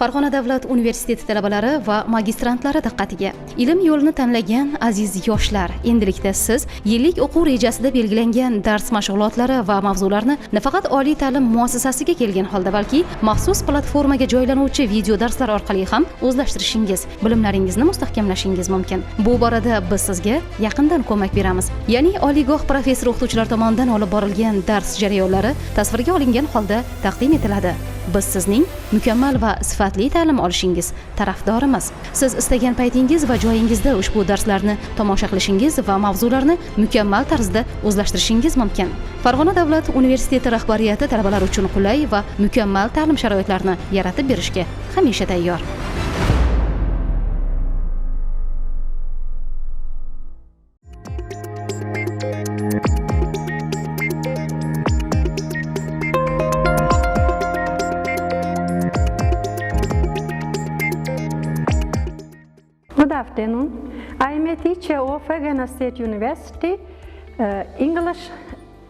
Farg'ona davlat universiteti talabalari va magistrantlari diqqatiga. Ilm yo'lini tanlagan aziz yoshlar, endilikda siz yillik o'quv rejasida belgilangan dars mashg'ulotlari va mavzularni nafaqat oliy ta'lim muassasasiga kelgan holda, balki maxsus platformaga joylanuvchi video darslar orqali ham o'zlashtirishingiz, bilimlaringizni mustahkamlashingiz mumkin. Bu borada biz sizga yaqindan ko'mak beramiz. Ya'ni oliygoh professor o'qituvchilar tomonidan olib borilgan dars jarayonlari tasvirga olingan holda taqdim etiladi. Biz sizning mukammal va sifatli ta'lim olishingiz tarafdorimiz. Siz istagan paytingiz va joyingizda ushbu darslarni tomosha qilishingiz va mavzularni mukammal tarzda o'zlashtirishingiz mumkin. Farg'ona davlat universiteti rahbariyati talabalar uchun qulay va mukammal ta'lim sharoitlarini yaratib berishga hamisha tayyor. Good afternoon. I am a teacher of Fargana State University, English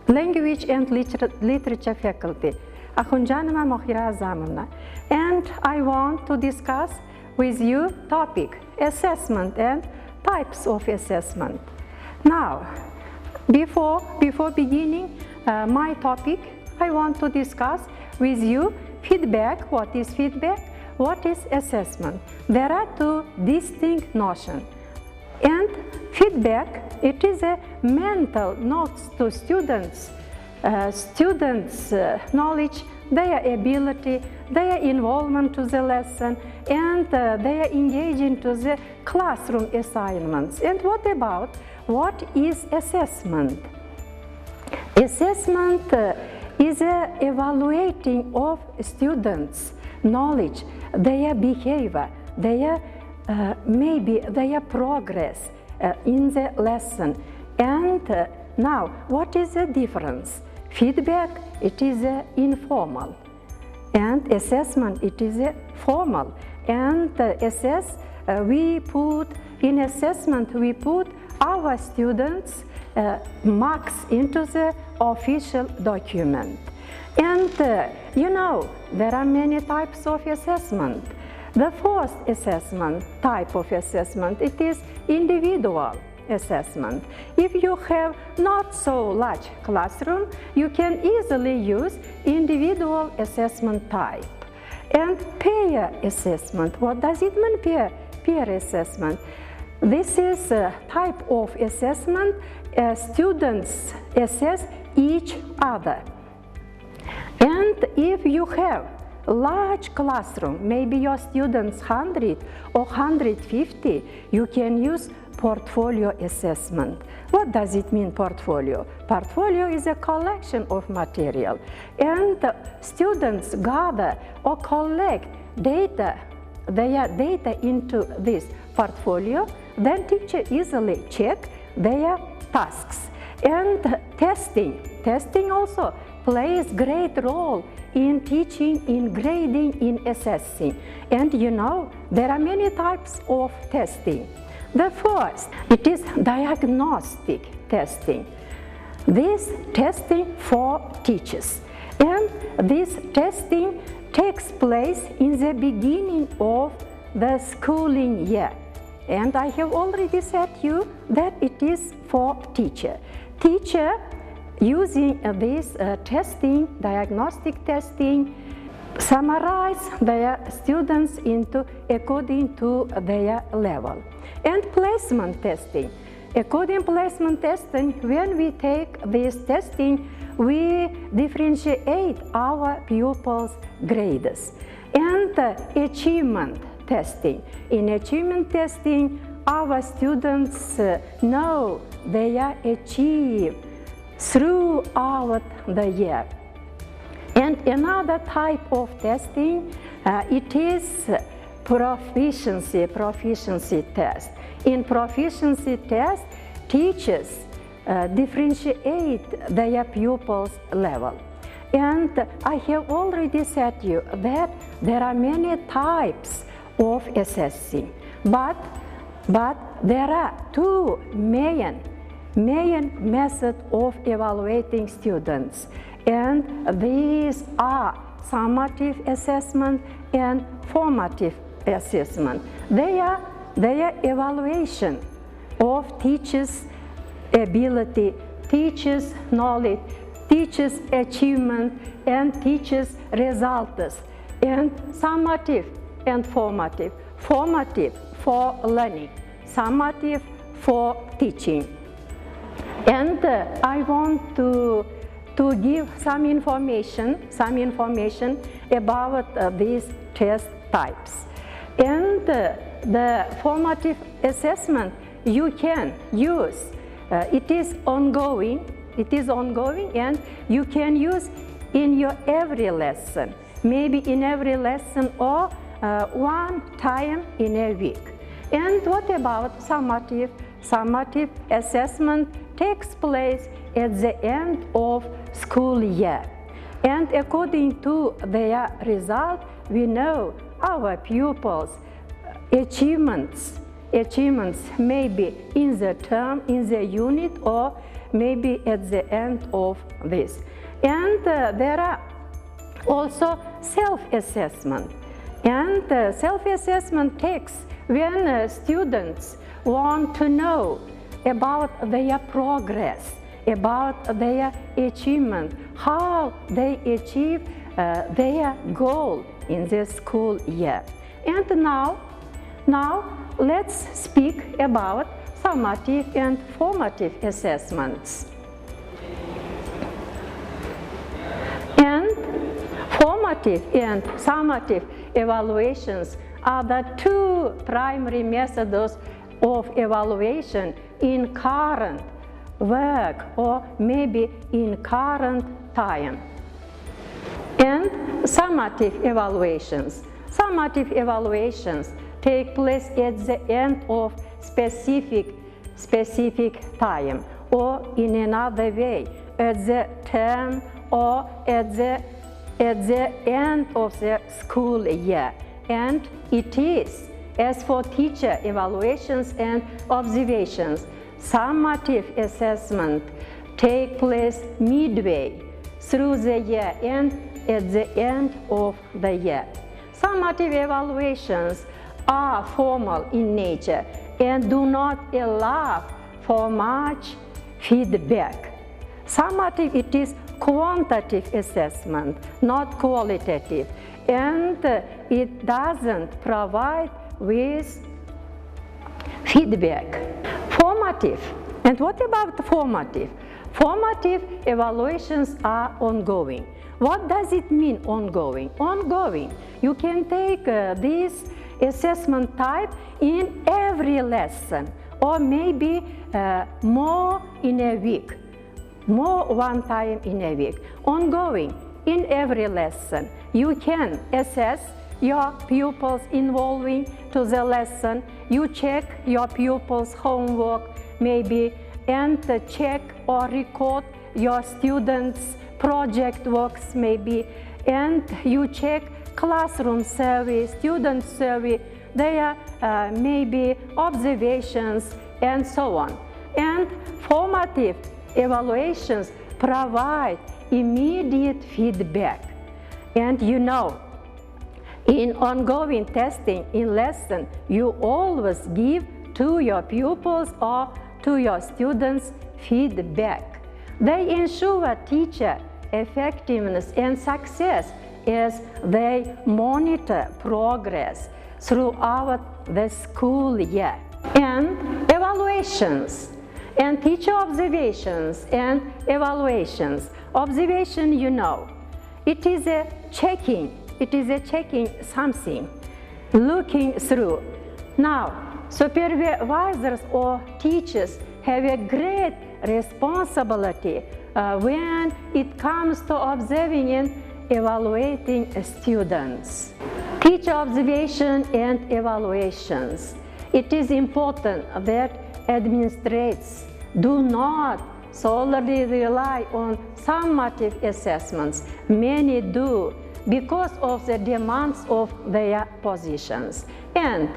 Language and Literature faculty, OXUNJONOVA Mohira OXUNJONOVA, and I want to discuss with you topic assessment and types of assessment. Now, before beginning my topic, I want to discuss with you feedback. What is feedback? What is assessment? There are two distinct notions. And feedback, it is a mental notes to students' knowledge, their ability, their involvement to the lesson, and their engaging to the classroom assignments. And what is assessment? Assessment is evaluating of students' knowledge, their behavior, maybe their progress in the lesson. And now, what is the difference? Feedback, it is informal, and assessment, it is formal. And in assessment we put our students' marks into the official document. And you know, there are many types of assessment. The first assessment, type of assessment, it is individual assessment. If you have not so large classroom, you can easily use individual assessment type. And peer assessment, what does it mean, peer assessment? This is a type of assessment students assess each other. And if you have large classroom, maybe your students 100 or 150, you can use portfolio assessment. What does it mean, portfolio? Portfolio is a collection of material, and students gather or collect data, their data into this portfolio, then teacher easily check their tasks. And testing also plays great role in teaching, in grading, in assessing. And you know, there are many types of testing. The first, it is diagnostic testing. This testing for teachers. And this testing takes place in the beginning of the schooling year. And I have already said you that it is for teacher. Teacher using this testing, diagnostic testing, summarize their students according to their level. And placement testing. According placement testing, when we take this testing, we differentiate our pupils' grades. And achievement testing. In achievement testing, our students know they are achieved throughout the year. And another type of testing, it is proficiency test. In proficiency test, teachers differentiate their pupils' level. And I have already said you that there are many types of assessing, but there are two main methods of evaluating students, and these are summative assessment and formative assessment. They are evaluation of teachers' ability, teachers' knowledge, teachers' achievement, and teachers' results. And summative and formative. Formative for learning, summative for teaching. And I want to give some information about these test types. And the formative assessment you can use. It is ongoing, and you can use in your every lesson, maybe in every lesson or one time in a week. And what about summative? Summative assessment takes place at the end of school year. And according to their result, we know our pupils' achievements maybe in the term, in the unit, or maybe at the end of this. And there are also self-assessment. And self-assessment takes when students want to know about their progress, about their achievement, how they achieve their goal in the school year. And now let's speak about summative and formative assessments. And formative and summative evaluations are the two primary methods of evaluation in current work or maybe in current time. And summative evaluations take place at the end of specific time, or in another way, at the term or at the end of the school year. And it is, as for teacher evaluations and observations, summative assessment take place midway through the year and at the end of the year. Summative evaluations are formal in nature and do not allow for much feedback. Summative, it is quantitative assessment, not qualitative, and it doesn't provide with feedback. Formative. And what about formative? Formative evaluations are ongoing. What does it mean, ongoing? Ongoing. You can take this assessment type in every lesson, or maybe more in a week, more one time in a week. Ongoing, in every lesson. You can assess your pupils involving to the lesson. You check your pupils' homework, maybe, and check or record your students' project works, maybe, and you check classroom survey, student survey, their maybe observations, and so on. And formative evaluations provide immediate feedback. And you know, in ongoing testing in lesson, you always give to your pupils or to your students feedback. They ensure teacher effectiveness and success as they monitor progress throughout the school year. And evaluations and teacher observations and evaluations. Observation, you know, it is a checking something, looking through. Now, supervisors or teachers have a great responsibility when it comes to observing and evaluating students. Teacher observation and evaluations. It is important that administrators do not solely rely on summative assessments. Many do because of the demands of their positions, and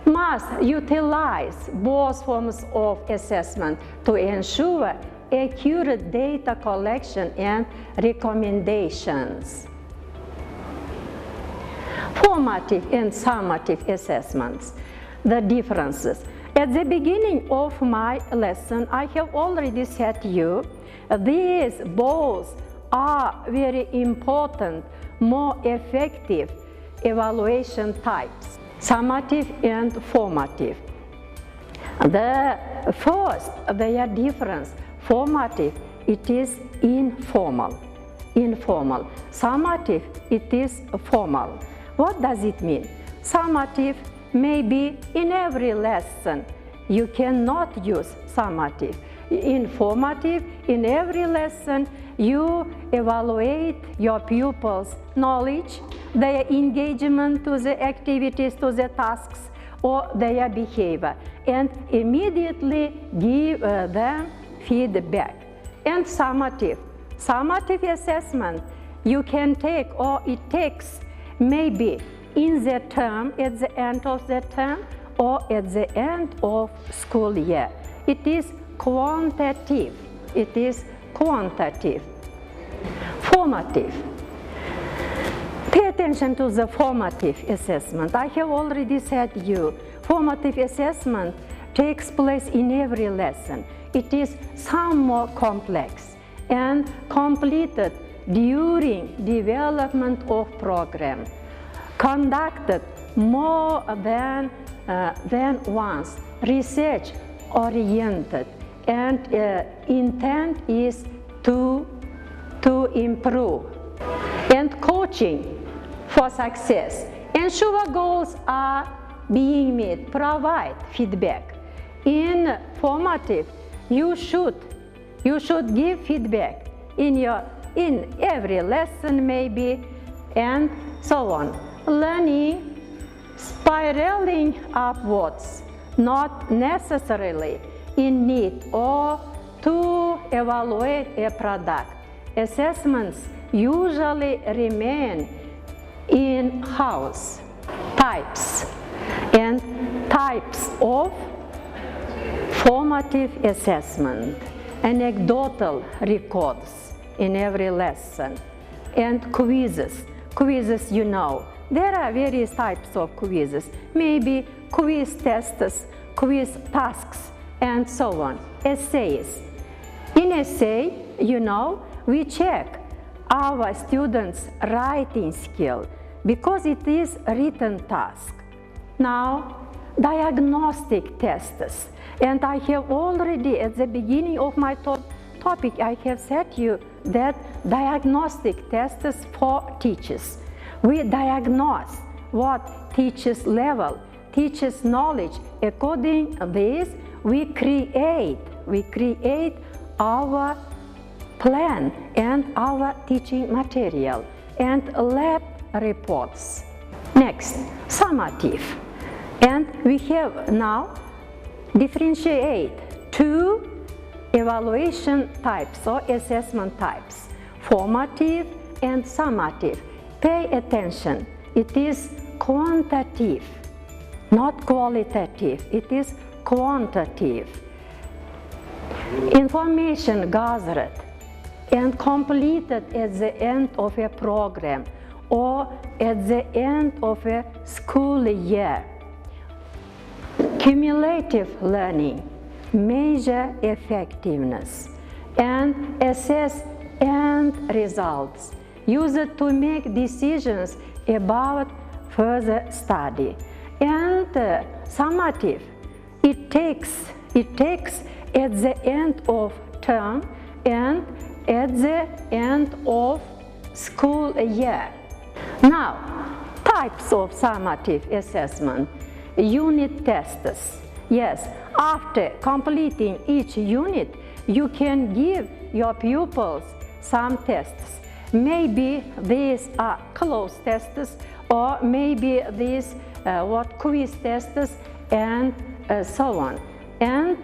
must utilize both forms of assessment to ensure accurate data collection and recommendations. Formative and summative assessments, the differences. At the beginning of my lesson, I have already said to you, these both are very important, more effective evaluation types, summative and formative. The first, their difference, formative, it is informal. Summative, it is formal. What does it mean? Summative may be in every lesson. You cannot use summative. Informative, in every lesson, you evaluate your pupils' knowledge, their engagement to the activities, to the tasks, or their behavior, and immediately give them feedback. And summative assessment you can take, or it takes maybe in the term, at the end of the term, or at the end of school year. It is quantitative. Formative. Pay attention to the formative assessment. I have already said you, formative assessment takes place in every lesson. It is some more complex and completed during development of program, conducted more than once, research oriented, and intent is to improve, and coaching for success. Ensure goals are being met, provide feedback. In formative, you should give feedback in every lesson maybe, and so on. Learning spiraling upwards, not necessarily in need or to evaluate a product. Assessments usually remain in-house. Types of formative assessment. Anecdotal records in every lesson, and quizzes. Quizzes, you know, there are various types of quizzes, maybe quiz tests, quiz tasks, and so on. Essays. In essay, you know, we check our students' writing skill because it is a written task. Now, diagnostic tests. And I have already, at the beginning of my topic, I have said to you that diagnostic tests for teachers. We diagnose what teachers' level, teachers' knowledge. According to this, we create our plan and our teaching material and lab reports. Next, summative. And we have now differentiate two evaluation types or assessment types, formative and summative. Pay attention, it is quantitative, not qualitative, it is quantitative. Information gathered and completed at the end of a program or at the end of a school year. Cumulative learning, measure effectiveness, and assess end results. Use it to make decisions about further study. And summative, it takes at the end of term and at the end of school year. Now, types of summative assessment. Unit tests. Yes, after completing each unit, you can give your pupils some tests. Maybe these are closed tests, or maybe these quiz tests, and so on. And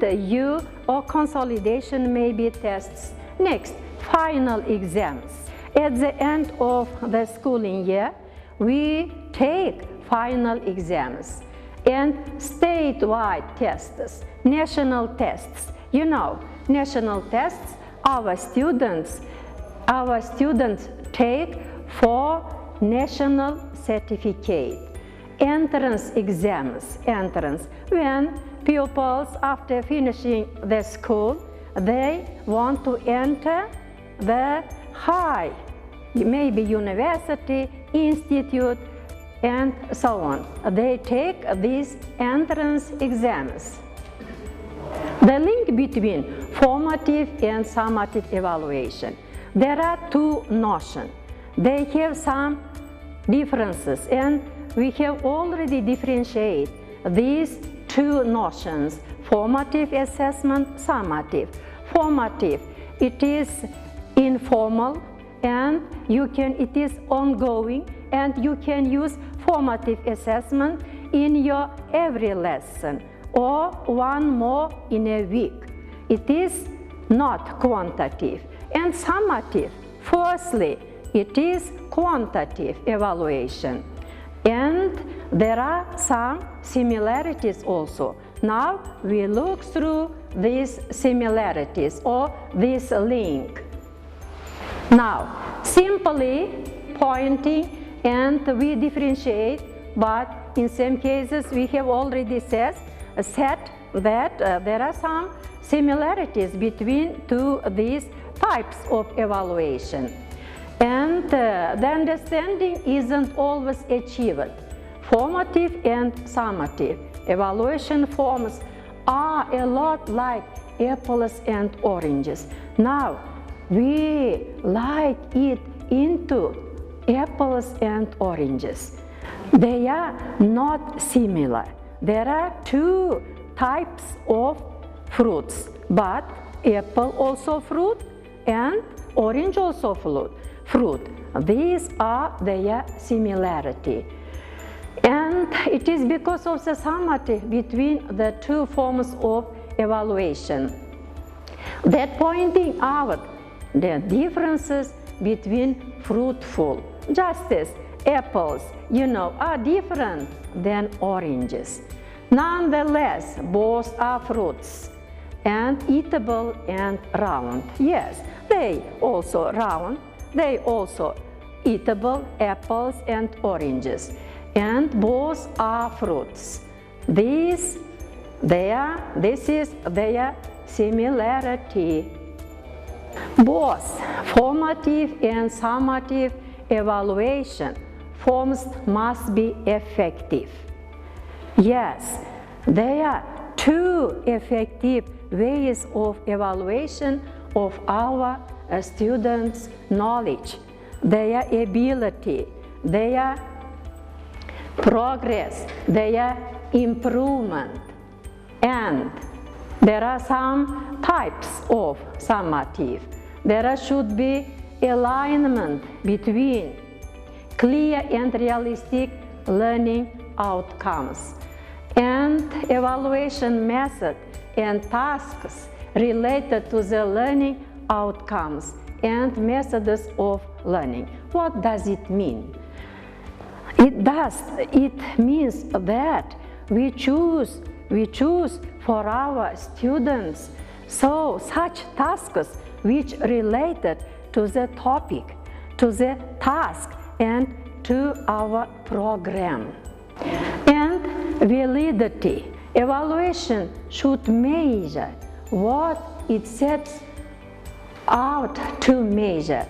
or consolidation maybe tests. Next, final exams. At the end of the schooling year, we take final exams and statewide tests, national tests. You know, national tests our students take for national certificate. Entrance exams, when pupils after finishing the school, they want to enter the high, maybe university, institute, and so on. They take these entrance exams. The link between formative and summative evaluation. There are two notions. They have some differences, and we have already differentiated these two notions: formative assessment, summative. Formative, it is informal, and it is ongoing, and you can use formative assessment in your every lesson or one more in a week. It is not quantitative. And summative, firstly, it is quantitative evaluation. And there are some similarities also. Now we look through these similarities or this link. Now, simply pointing and we differentiate, but in some cases we have already said that there are some similarities between these types of evaluation. And the understanding isn't always achieved. Formative and summative evaluation forms are a lot like apples and oranges. Now, we like it into apples and oranges. They are not similar. There are two types of fruits, but apple also fruit and orange also fruit. These are their similarity. And it is because of the summative between the two forms of evaluation that pointing out the differences between fruitful, just as apples, are different than oranges. Nonetheless, both are fruits and eatable and round. Yes, they also round, they also eatable, apples and oranges, and both are fruits. This is their similarity. Both formative and summative evaluation forms must be effective. Yes, there are two effective ways of evaluation of our students' knowledge, their ability, their progress, their improvement. And there are some types of summative. There should be alignment between clear and realistic learning outcomes and evaluation method and tasks related to the learning outcomes and methods of learning. What does it mean? It means that we choose for our students such tasks which related to the topic, to the task, and to our program. And validity. Evaluation should measure what it sets out to measure.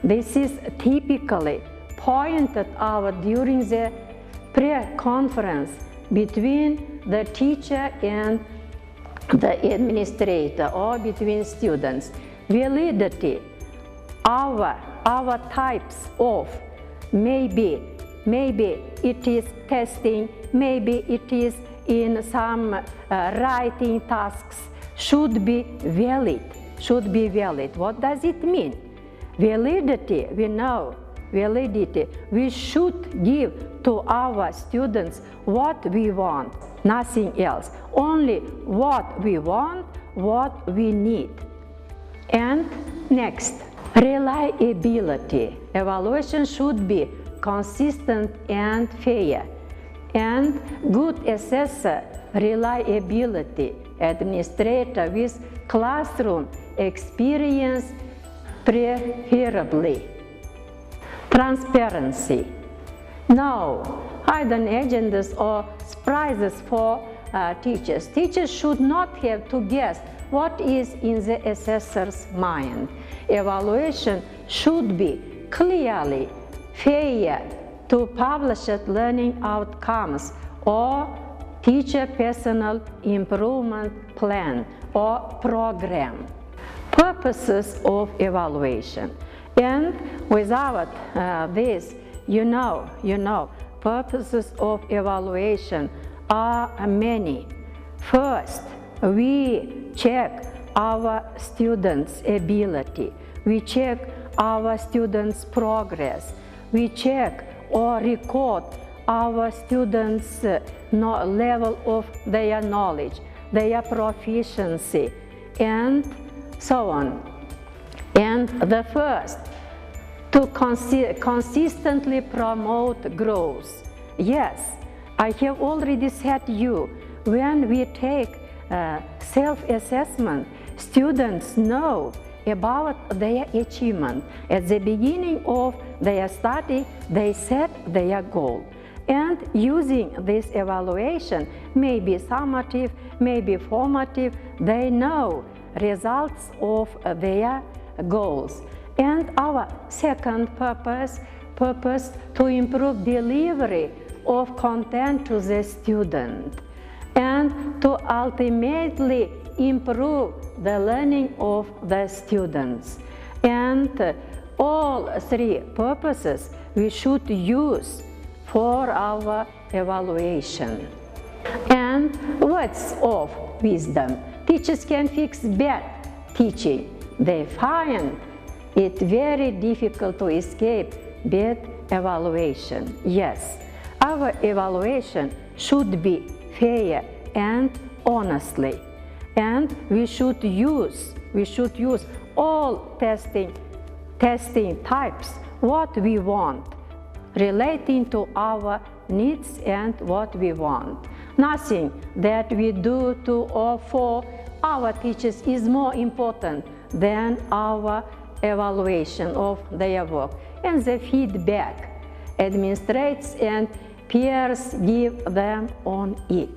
This is typically pointed out during the pre-conference between the teacher and the administrator or between students. Validity, our types of, maybe it is testing, maybe it is in some writing tasks, should be valid. What does it mean? Validity, we know, validity, we should give to our students what we want, nothing else, only what we want, what we need. And next, reliability. Evaluation should be consistent and fair. And good assessor, reliability, administrator with classroom experience preferably. transparency. No hidden agendas or surprises for teachers. Teachers should not have to guess what is in the assessor's mind. Evaluation should be clearly fair to published learning outcomes or teacher personal improvement plan or program. Purposes of evaluation. And without this, purposes of evaluation are many. First, we check our students' ability. We check our students' progress. We check or record our students' level of their knowledge, their proficiency, and so on. And the first, to consistently promote growth. Yes, I have already said you, when we take self-assessment, students know about their achievement. At the beginning of their study, they set their goal. And using this evaluation, maybe summative, maybe formative, they know results of their goals. And our second purpose to improve delivery of content to the student and to ultimately improve the learning of the students. And all three purposes we should use for our evaluation. And words of wisdom. Teachers can fix bad teaching. They find it very difficult to escape bad evaluation. Yes, our evaluation should be fair and honestly. And we should use all testing types what we want, relating to our needs and what we want. Nothing that we do to or for our teachers is more important than our evaluation of their work and the feedback administrators and peers give them on it.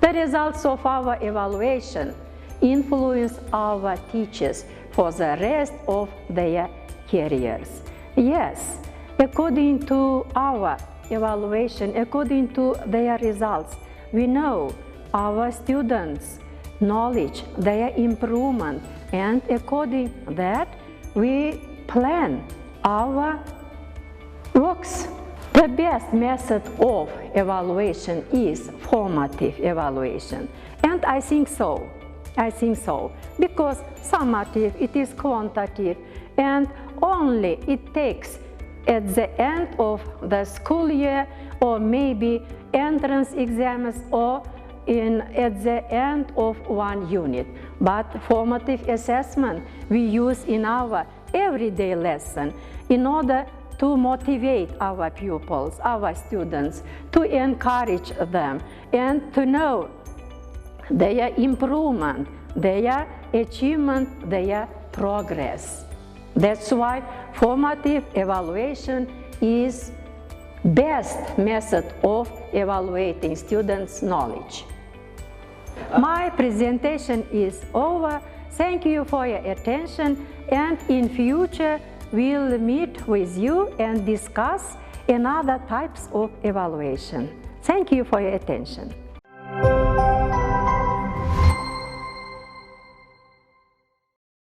The results of our evaluation influence our teachers for the rest of their careers. Yes, according to our evaluation, according to their results, we know our students' knowledge, their improvement, and according to that, we plan our works. The best method of evaluation is formative evaluation, and I think so, because summative, it is quantitative, and only it takes at the end of the school year, or maybe entrance exams, or at the end of one unit. But formative assessment we use in our everyday lesson in order to motivate our pupils, our students, to encourage them and to know their improvement, their achievement, their progress. That's why formative evaluation is best method of evaluating students' knowledge. My presentation is over. Thank you for your attention, and in future we'll meet with you and discuss another types of evaluation. Thank you for your attention.